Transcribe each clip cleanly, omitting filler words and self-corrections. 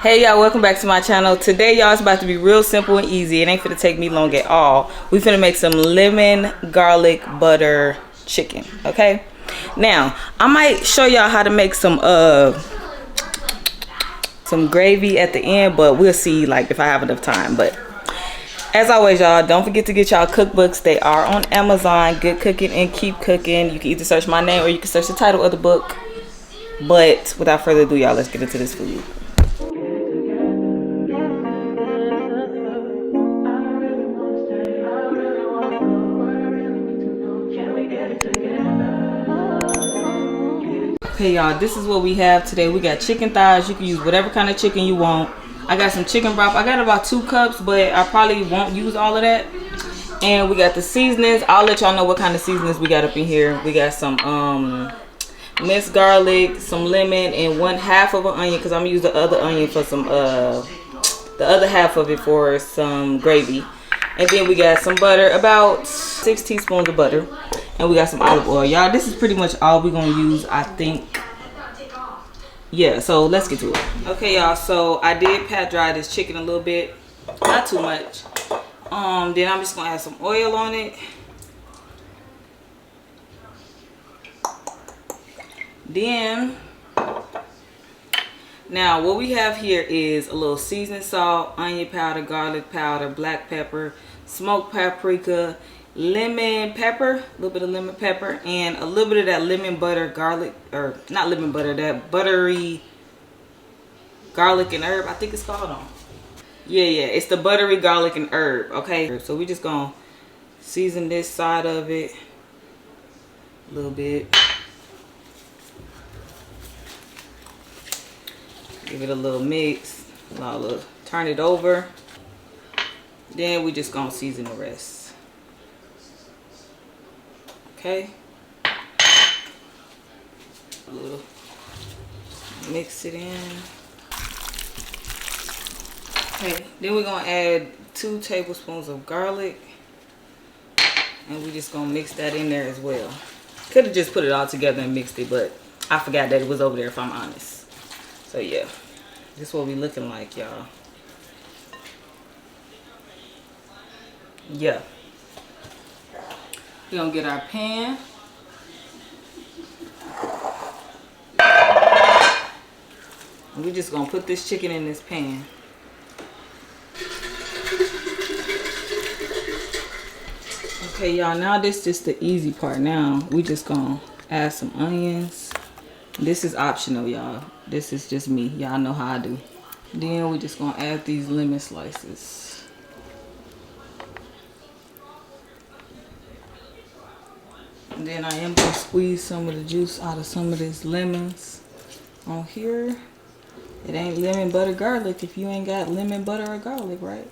Hey y'all, welcome back to my channel. Today y'all, it's about to be real simple and easy. It ain't finna take me long at all. We finna make some lemon garlic butter chicken. Okay, now I might show y'all how to make some gravy at the end, but we'll see like if I have enough time. But as always y'all, don't forget to get y'all cookbooks. They are on Amazon. Good Cooking and Keep Cooking. You can either search my name or you can search the title of the book. But without further ado y'all, let's get into this food. Okay y'all, this is what we have today. We got chicken thighs. You can use whatever kind of chicken you want. I got some chicken broth. I got about 2 cups, but I probably won't use all of that. And we got the seasonings. I'll let y'all know what kind of seasonings we got up in here. We got some minced garlic, some lemon, and 1/2 of an onion, because I'm gonna use the other onion for some the other half of it for some gravy. And then we got some butter, about 6 teaspoons of butter. And we got some olive oil. Y'all, this is pretty much all we're going to use, I think. Yeah, so let's get to it. Okay, y'all, so I did pat dry this chicken a little bit. Not too much. Then I'm just going to add some oil on it. Then, now what we have here is a little seasoning salt, onion powder, garlic powder, black pepper, smoked paprika, lemon pepper, a little bit of lemon pepper, and a little bit of that lemon butter garlic, or not lemon butter, that buttery garlic and herb, I think it's called on. Yeah, it's the buttery garlic and herb. Okay, so we just gonna season this side of it a little bit. Give it a little mix. Turn it over. Then we just gonna season the rest. Okay, a little, mix it in. Okay, then we're gonna add 2 tablespoons of garlic, and we just gonna mix that in there as well. Could have just put it all together and mixed it, but I forgot that it was over there, if I'm honest. So yeah, this is what we looking like, y'all. Yeah. We're gonna get our pan. And we're just gonna put this chicken in this pan. Okay, y'all, now this is the easy part. Now we just gonna add some onions. This is optional, y'all. This is just me. Y'all know how I do. Then we just gonna add these lemon slices. And then I am going to squeeze some of the juice out of some of these lemons on here. It ain't lemon butter garlic if you ain't got lemon butter or garlic, right?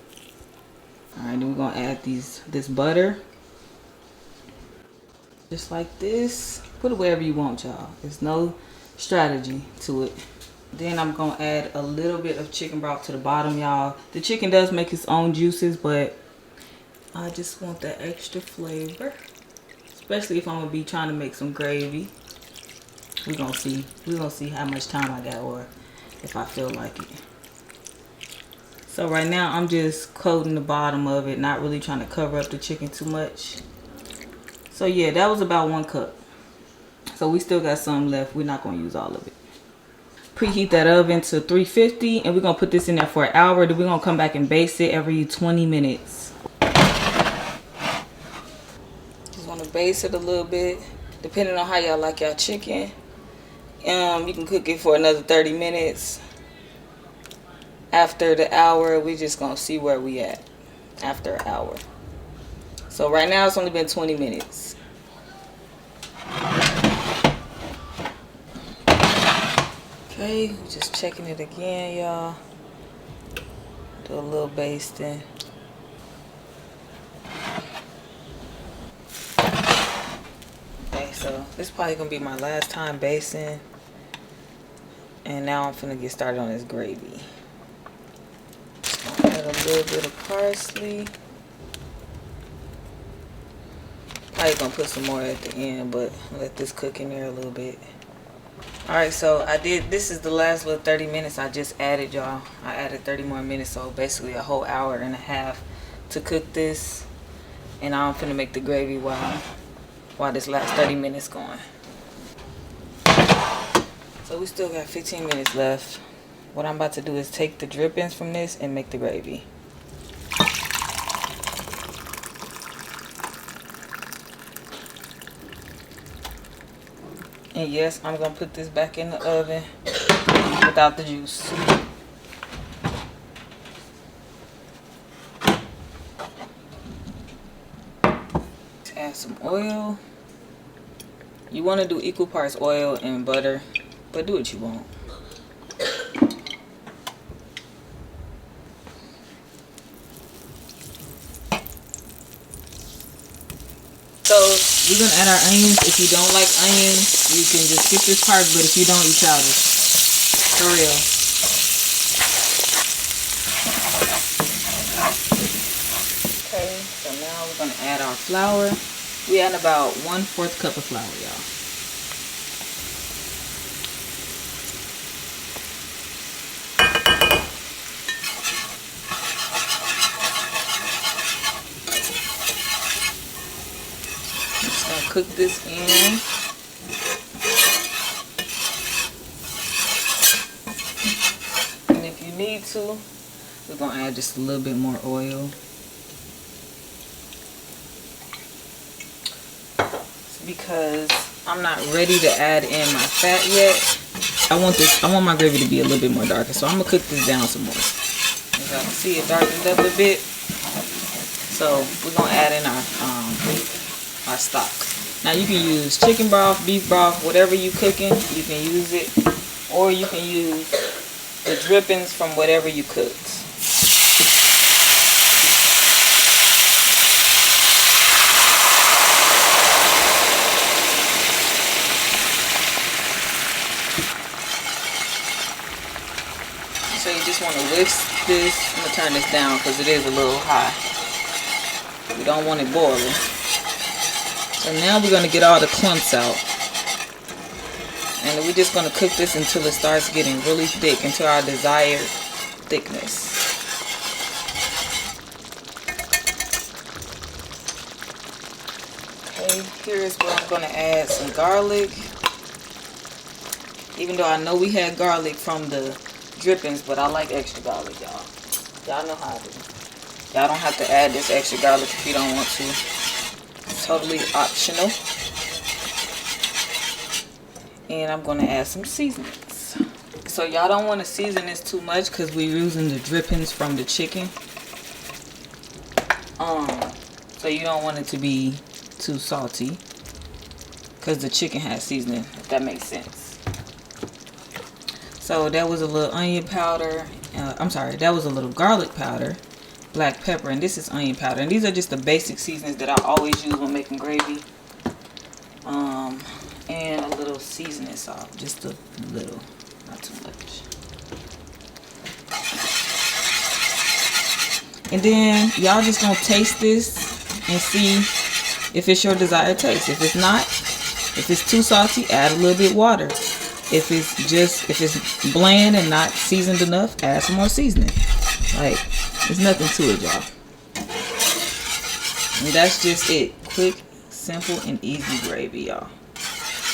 Alright, then we're going to add this butter. Just like this. Put it wherever you want, y'all. There's no strategy to it. Then I'm going to add a little bit of chicken broth to the bottom, y'all. The chicken does make its own juices, but I just want that extra flavor. Especially if I'm gonna be trying to make some gravy. We're gonna see how much time I got, or if I feel like it. So right now I'm just coating the bottom of it, not really trying to cover up the chicken too much. So yeah, that was about 1 cup. So we still got some left. We're not gonna use all of it. Preheat that oven to 350, and we're gonna put this in there for 1 hour. Then we're gonna come back and baste it every 20 minutes. Baste it a little bit, depending on how y'all like y'all chicken. You can cook it for another 30 minutes. After the hour, we just gonna see where we at after an hour. So right now it's only been 20 minutes. Okay, just checking it again, y'all. Do a little basting. So this is probably gonna be my last time basting, and now I'm finna get started on this gravy. Add a little bit of parsley. Probably gonna put some more at the end, but let this cook in there a little bit. Alright, so this is the last little 30 minutes I just added, y'all. I added 30 more minutes, so basically a whole hour and a half to cook this. And I'm finna make the gravy while this last 30 minutes going. So we still got 15 minutes left. What I'm about to do is take the drippings from this and make the gravy. And yes, I'm gonna put this back in the oven without the juice. Add some oil. You want to do equal parts oil and butter, but do what you want. So we're gonna add our onions. If you don't like onions, you can just skip this part, but if you don't, eat childish. For real. Okay, so now we're gonna add our flour. We add about 1/4 cup of flour, y'all. Just gonna cook this in. And if you need to, we're gonna add just a little bit more oil. Because I'm not ready to add in my fat yet. I want my gravy to be a little bit more darker, so I'm gonna cook this down some more. As y'all can see, it darkened up a bit. So we're gonna add in our stock. Now you can use chicken broth, beef broth, whatever you cooking, you can use it, or you can use the drippings from whatever you cooked. So you just want to whisk this. I'm going to turn this down because it is a little high. We don't want it boiling. So now we're going to get all the clumps out. And we're just going to cook this until it starts getting really thick, until our desired thickness. Okay, here is where I'm going to add some garlic. Even though I know we had garlic from the drippings, but I like extra garlic, y'all. Y'all know how I do. Y'all don't have to add this extra garlic if you don't want to. It's totally optional. And I'm going to add some seasonings. So y'all don't want to season this too much because we're using the drippings from the chicken. So you don't want it to be too salty because the chicken has seasoning, if that makes sense. So that was a little onion powder. I'm sorry, that was a little garlic powder, black pepper, and this is onion powder. And these are just the basic seasonings that I always use when making gravy. And a little seasoning salt, just a little, not too much. And then y'all just gonna taste this and see if it's your desired taste. If it's not, if it's too salty, add a little bit water. If it's bland and not seasoned enough, add some more seasoning. Like, there's nothing to it, y'all. And that's just it. Quick, simple, and easy gravy, y'all.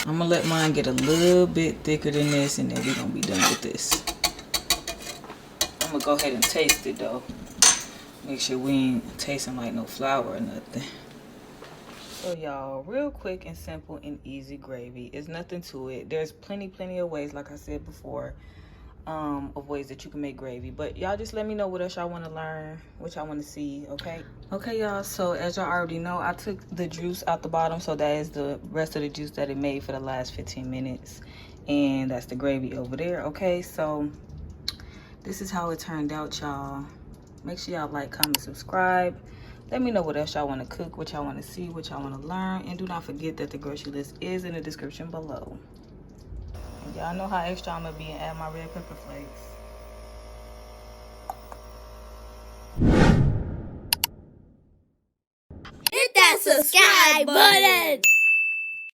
I'm gonna let mine get a little bit thicker than this, and then we're gonna be done with this. I'm gonna go ahead and taste it though. Make sure we ain't tasting like no flour or nothing. So y'all, real quick and simple and easy gravy. It's nothing to it. There's plenty of ways, like I said before, of ways that you can make gravy. But y'all just let me know what else y'all want to learn, what y'all want to see, okay? Okay, y'all, so as y'all already know, I took the juice out the bottom, so that is the rest of the juice that it made for the last 15 minutes. And that's the gravy over there, okay? So this is how it turned out, y'all. Make sure y'all like, comment, subscribe. Let me know what else y'all want to cook, what y'all want to see, what y'all want to learn. And do not forget that the grocery list is in the description below. And y'all know how extra I'm going to be and add my red pepper flakes. Hit that subscribe button!